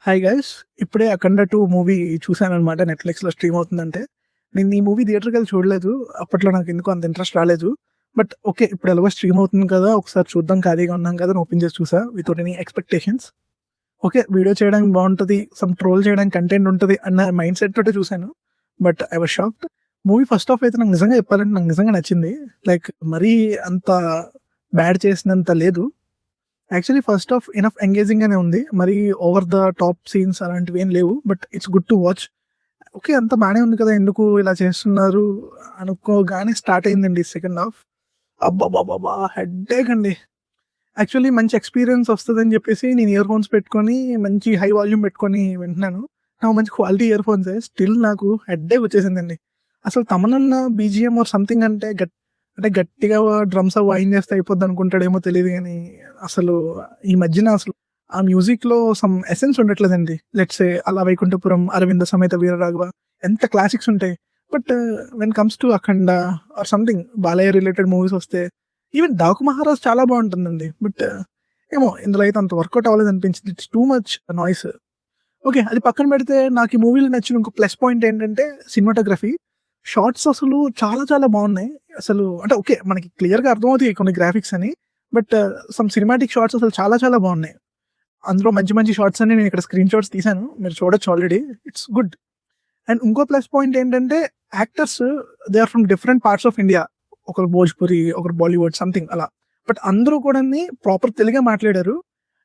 Hi guys! ఇప్పుడే 'అఖండ 2' movie చూసాననమాట నెట్‌ఫ్లిక్స్‌లో stream అవుతుందంటే. నేను ఈ మూవీ థియేటర్‌కెళ్ళి చూడలేదు. అప్పట్లో నాకెందుకో అంత ఇంట్రెస్ట్ రాలేదు. But okay. ఇప్పుడు ఎలాగో స్ట్రీమ్ అవుతుంది కదా! ఒకసారి చూద్దాం ఖాళీగా ఉన్నాం కదా! అని ఓపెన్ చేసి చూసా without any expectations. Okay. Video చేయడానికి బావుంటది. సమ్ ట్రోల్ చేయడానికి కంటెంట్ ఉంటది అన్న మైండ్ సెట్ తోటే చూసాను. But I was shocked. Movie first half అయితే నాకు నిజంగా చెప్పాలంటే నాకు నిజంగా నచ్చింది. లైక్ మరీ అంత బ్యాడ్ చేసినంత లేదు. Actually first half enough engaging గానే ఉంది. మరి ఓవర్ ద టాప్ సీన్స్ అలాంటివి ఏం లేవు. But it's good to watch. Okay. అంతా బానే ఉంది కదా! ఎందుకు ఇలా చేస్తున్నారు అనుకోగానే స్టార్ట్ అయిందండి సెకండ్ హాఫ్. అబ్బబ్బబ్బబ్బా! హెడ్‌ఏక్ అండి. యాక్చువల్లీ మంచి ఎక్స్‌పీరియన్స్ వస్తదని చెప్పేసి నేను ఇయర్ ఫోన్స్ పెట్టుకొని మంచి హై వాల్యూమ్ పెట్టుకొని వింటున్నాను. నాకు మంచి క్వాలిటీ ఇయర్ ఫోన్సే. స్టిల్ నాకు హెడ్‌ఏక్ వచ్చేసిందండి. అసలు తమనన్న బీజీఎం ఆర్ సంథింగ్ అంటే గట్టిగా డ్రమ్స్ అవి వాయించేస్తే అయిపోద్దనుకుంటాడేమో తెలీదు గానీ, అసలు ఈ మధ్యన అసలు ఆ మ్యూజిక్‌లో సమ్ ఎసెన్స్ ఉండట్లేదండి. లెట్స్ సే 'అల వైకుంఠపురం', 'అరవింద సమేత వీరరాఘవ' ఎంత క్లాసిక్స్ ఉంటాయి. But when comes to 'Akhanda' or something Balayya related movies వస్తే ఈవెన్ 'డాకు మహారాజ్' చాలా బావుంటుందండి. బట్ ఏమో ఇందులో అయితే అంత వర్కౌట్ అవ్వలేదనిపించింది. It's too much noise. Okay. అది పక్కన పెడితే నాకు ఈ మూవీలో నచ్చిన ఇంకో ప్లస్ పాయింట్ ఏంటంటే సినిమాటోగ్రఫీ. షాట్స్ అసలు చాలా చాలా బావున్నాయి. అసలు అంటే ఓకే. మనకి క్లియర్‌గా అర్థమవుతాయి కొన్ని గ్రాఫిక్స్ అని. బట్ సమ్ సినిమాటిక్ షాట్స్ అసలు చాలా చాలా బావున్నాయి. అందులో మంచి మంచి షాట్స్ అన్ని నేను ఇక్కడ స్క్రీన్ షాట్స్ తీశాను. మీరు చూడొచ్చు ఆల్రెడీ. It's good. అండ్ ఇంకో ప్లస్ పాయింట్ ఏంటంటే actors they are from different parts of India. ఒకరు భోజ్‌పురి, ఒకరు బాలీవుడ్ సంథింగ్ అలా. బట్ అందరూ కూడాని ప్రాపర్ తెలుగే మాట్లాడారు.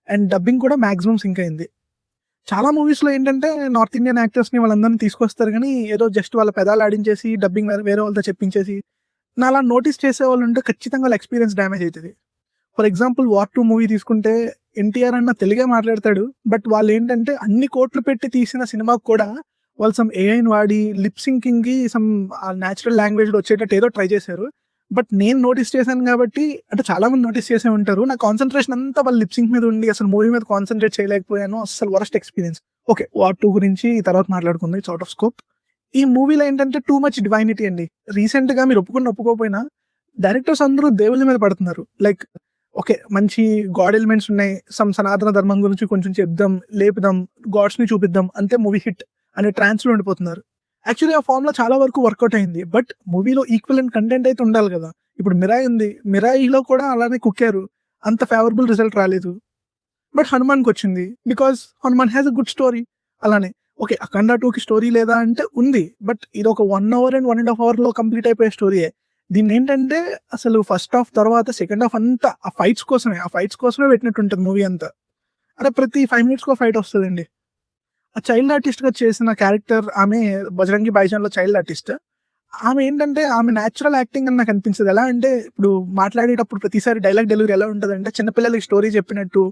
అండ్ డబ్బింగ్ కూడా మాక్సిమం సింక్ అయింది. చాలా మూవీస్‌లో ఏంటంటే నార్త్ ఇండియన్ యాక్టర్స్‌ని వాళ్ళందరిని తీసుకొస్తారు గానీ, ఏదో జస్ట్ వాళ్ళ పెదాలు ఆడించేసి డబ్బింగ్ వేరే వాళ్ళతో చెప్పించేసి, నాలా నోటీస్ చేసేవాళ్ళుంటే ఖచ్చితంగా వాళ్ళ ఎక్స్‌పీరియన్స్ డ్యామేజ్ అయితది. ఫర్ ఎగ్జాంపుల్ 'వార్ 2' మూవీ తీసుకుంటే 'ఎన్టీఆర్' అన్న తెలుగే మాట్లాడతాడు. బట్ వాళ్ళేంటంటే అన్ని కోట్లు పెట్టి తీసిన సినిమాకి కూడా వాళ్ళు సమ్ ఏఐని వాడి లిప్ సింకింగ్‌కి సమ్ నేచురల్ లాంగ్వేజ్‌లో వచ్చేటట్టు ఏదో ట్రై చేశారు. బట్ నేను నోటీస్ చేశాను గాబట్టి అంటే చాలా మంది నోటీస్ చేసే ఉంటారు. నా కాన్సంట్రేషన్ అంతా వాళ్ళ లిప్ సింక్ మీద ఉండి అసలు మూవీ మీద కాన్సంట్రేట్ చేయలేకపోయాను. అస్సలు వరస్ట్ ఎక్స్‌పీరియన్స్. ఓకే. 'వార్ 2' గురించి తర్వాత మాట్లాడుకుందాం. It's out of scope. ఈ మూవీలో ఏంటంటే టూ మచ్ డివైనిటీ అండి. రీసెంట్‌గా మీరు ఒప్పుకున్న ఒప్పుకోకపోయినా డైరెక్టర్స్ అందరూ దేవుళ్ళ మీద పడుతున్నారు. Like okay. మంచి గాడ్ ఎలిమెంట్స్ ఉన్నాయి. సమ్ సనాతన ధర్మం గురించి కొంచెం చెప్దాం, లేపుదాం, గాడ్స్‌ని చూపిద్దాం. అంతే మూవీ హిట్ అనే ట్రాన్స్‌లో ఉండిపోతున్నారు. యాక్చువల్లీ ఆ ఫార్ములా చాలా వరకు వర్కౌట్ అయింది. బట్ మూవీలో ఈక్వివలెంట్ కంటెంట్ అయితే ఉండాలి గదా! ఇప్పుడు 'మిరాయి' ఉంది. 'మిరాయిలో' కూడా అలానే కుక్కారు. అంత ఫేవరబుల్ రిజల్ట్ రాలేదు. బట్ 'హనుమాన్‌కొచ్చింది.' Because 'Hanuman' has a good story. అలానే ఓకే. 'అఖండ 2'కి స్టోరీ లేదా అంటే ఉంది. బట్ ఇదొక 1 అవర్ అండ్ 1 ½ అవర్‌లో కంప్లీట్ అయిపోయే స్టోరీయే. దీన్నేంటంటే అసలు ఫస్ట్ హాఫ్ తర్వాత సెకండ్ హాఫ్ అంతా ఆ ఫైట్స్ కోసమే. ఆ ఫైట్స్ కోసమే పెట్టినట్టుంటది మూవీ అంతా. అంటే ప్రతి 5 మినిట్స్‌కో ఫైట్ వస్తదండి. ఆ చైల్డ్ ఆర్టిస్ట్‌గా చేసిన క్యారెక్టర్ ఆమె 'బజరంగి భాయిజాన్‌లో' చైల్డ్ ఆర్టిస్ట్. ఆమె ఏంటంటే ఆమె నేచురల్ యాక్టింగ్ అని నాకనిపించదు. ఎలా అంటే ఇప్పుడు మాట్లాడేటప్పుడు ప్రతిసారి డైలాగ్ డెలివరీ ఎలా ఉంటదంటే చిన్న పిల్లలకి స్టోరీ చెప్పినట్టు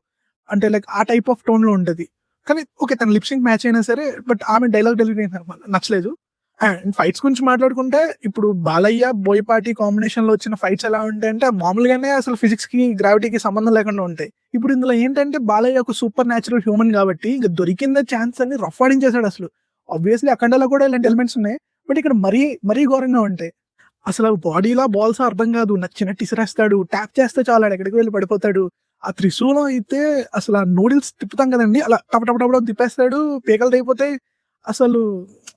అంటే లైక్ ఆ టైప్ ఆఫ్ టోన్‌లో ఉంటది. కానీ ఓకే. తన లిప్ సింక్ మ్యాచ్ అయినా సరే బట్ ఆమె డైలాగ్ డెలివరీ నాకు నచ్చలేదు. అండ్ ఫైట్స్ గురించి మాట్లాడుకుంటే ఇప్పుడు 'బాలయ్య', 'బోయపాటి' కాంబినేషన్‌లో వచ్చిన ఫైట్స్ ఎలా ఉంటాయంటే మామూలుగానే అసలు ఫిజిక్స్‌కి, గ్రావిటీకి సంబంధం లేకుండా ఉంటాయి. ఇప్పుడు ఇందులో ఏంటంటే బాలయ్య ఒక సూపర్ న్యాచురల్ హ్యూమన్ కాబట్టి ఇంక దొరికిందే ఛాన్స్ అని రఫ్ ఆడించేసాడసలు. ఆబ్వియస్‌లీ 'అఖండ'లో కూడా ఇలాంటి ఎలిమెంట్స్ ఉన్నాయి. బట్ ఇక్కడ మరీ ఘోరంగా ఉంటాయి. అసలు బాడీలా బాల్సా అర్థం కాదు. నచ్చినట్టు ఇసిరేస్తాడు. ట్యాప్ చేస్తే చాలు ఆడెక్కడికి వెళ్లి పడిపోతాడు. ఆ 'త్రిశూలం' అయితే అసలు ఆ నూడిల్స్ తిప్పుతాం కదండీ! అలా టప టప టప టప తిప్పేస్తాడు. పీకలు తెగిపోతాయి. అసలు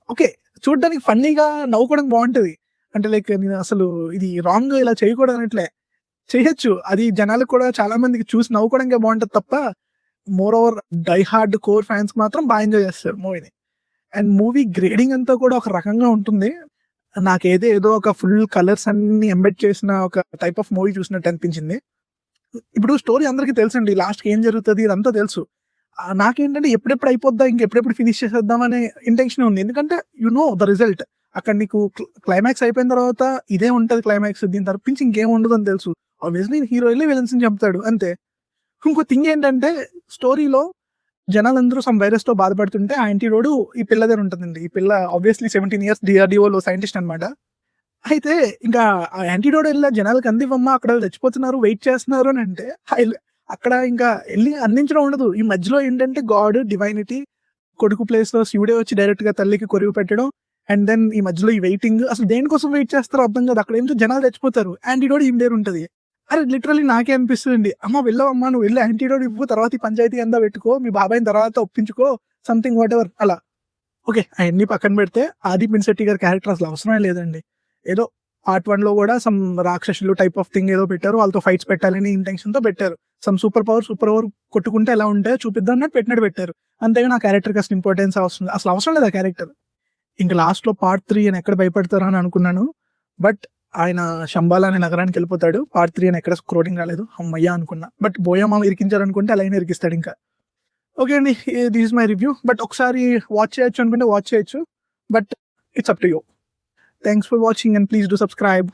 ఓకే. చూడ్డానికి ఫన్నీగా నవ్వుకోవడానికి బావుంటది. అంటే లైక్ నేను అసలు ఇది రాంగ్ ఇలా చేయకూడదు అనట్లే. చేయొచ్చు. అది జనాలకు కూడా చాలా మందికి చూసి నవ్వుకోవడానికే బావుంటది తప్ప, moreover die hard core fans మాత్రం ఎంజాయ్ చేస్తారు మూవీని. అండ్ మూవీ గ్రేడింగ్ అంతా కూడా ఒక రకంగా ఉంటుంది. నాకేదో ఏదో ఒక ఫుల్ కలర్స్ అన్నీ ఎంబెడ్ చేసిన ఒక టైప్ ఆఫ్ మూవీ చూసినట్టు అనిపించింది. ఇప్పుడు స్టోరీ అందరికి తెలుసండి. లాస్ట్‌కి ఏం జరుగుతది ఇదంతా తెలుసు. నాకేంటంటే ఎప్పుడెప్పుడు అయిపోద్దా, ఇంకెప్పుడెప్పుడు ఫినిష్ చేసేద్దాం అనే ఇంటెన్షనే ఉంది. ఎందుకంటే యూ నో ద రిజల్ట్. అక్కడ నీకు క్లైమాక్స్ అయిపోయిన తర్వాత ఇదే ఉంటది క్లైమాక్స్. దీని తప్పించి ఇంకేం ఉండదని తెలుసు. ఆబ్వియస్‌లీ హీరో ఎళ్లి విలన్స్‌ని చంపుతాడు అంతే. ఇంకో థింగ్ ఏంటంటే స్టోరీలో జనాలందరూ సమ్ వైరస్‌తో బాధపడుతుంటే ఆ యాంటీడోట్ ఈ పిల్ల దగ్గర ఉంటదండి. ఈ పిల్ల ఆబ్వియస్‌లీ 17 ఇయర్స్ డీఆర్‌డీఓలో సైంటిస్ట్ అన్నమాట. అయితే ఇంకా ఆ యాంటీడోట్ ఎళ్ళి జనాలకి అందివ్వమ్మా అక్కడ చచ్చిపోతున్నారు, వెయిట్ చేస్తున్నారు అని అంటే అక్కడ ఇంకా ఎళ్లి అందించడం ఉండదు. ఈ మధ్యలో ఏంటంటే గాడ్, డివైనిటీ కొడుకు ప్లేస్‌లో శివుడే వచ్చి డైరెక్ట్‌గా తల్లికి కొరివి పెట్టడం. అండ్ దెన్ ఈ మధ్యలో ఈ వెయిటింగ్ అసలు దేనికోసం వెయిట్ చేస్తారో అర్థం కాదు. అక్కడేంటో జనాలు చచ్చిపోతారు. యాంటీడోట్ ఈమె దగ్గర ఉంటది. అరే లిటరల్లీ నాకే అనిపిస్తుంది, అమ్మ వెళ్ళవమ్మా, నువ్వు వెళ్ళి యాంటీడోట్ ఇవ్వు, తర్వాత ఈ పంచాయతీ అంతా పెట్టుకో, మీ బాబాయిని తర్వాత ఒప్పించుకో, సంథింగ్ వాట్ ఎవర్ అలా. ఓకే, అవన్నీ పక్కన పెడితే ఆది పిన్సెట్టి గారి క్యారెక్టర్ అసలు అవసరమే లేదండి. ఏదో పార్ట్ 1లో కూడా సమ్ రాక్షసులు టైప్ ఆఫ్ థింగ్ ఏదో పెట్టారు, వాళ్ళతో ఫైట్స్ పెట్టాలని ఇంటెన్షన్తో పెట్టారు. సమ్ సూపర్ పవర్ కొట్టుకుంటే ఎలా ఉంటాయో చూపిద్దాం అన్నట్టు పెట్టారు. అంతేగా నా క్యారెక్టర్కి అసలు ఇంపార్టెన్స్ అసలు అవసరం లేదు ఆ క్యారెక్టర్. ఇంకా లాస్ట్లో పార్ట్ 3 అని ఎక్కడ భయపడతారా అని అనుకున్నాను, బట్ ఆయన శంబాలా అనే నగరానికి వెళ్ళిపోతాడు. పార్ట్ 3 అని ఎక్కడ స్క్రోలింగ్ రాలేదు, అమ్మయ్యా అనుకున్నా. బట్ బోయమ్మ ఇరికించారు అనుకుంటే అలాగే ఇరికిస్తాడు ఇంకా. ఓకే అండి, this is my review. But ఒకసారి వాచ్ చేయొచ్చు అనుకుంటే వాచ్ చేయొచ్చు, but it's up to you. Thanks for watching and please do subscribe.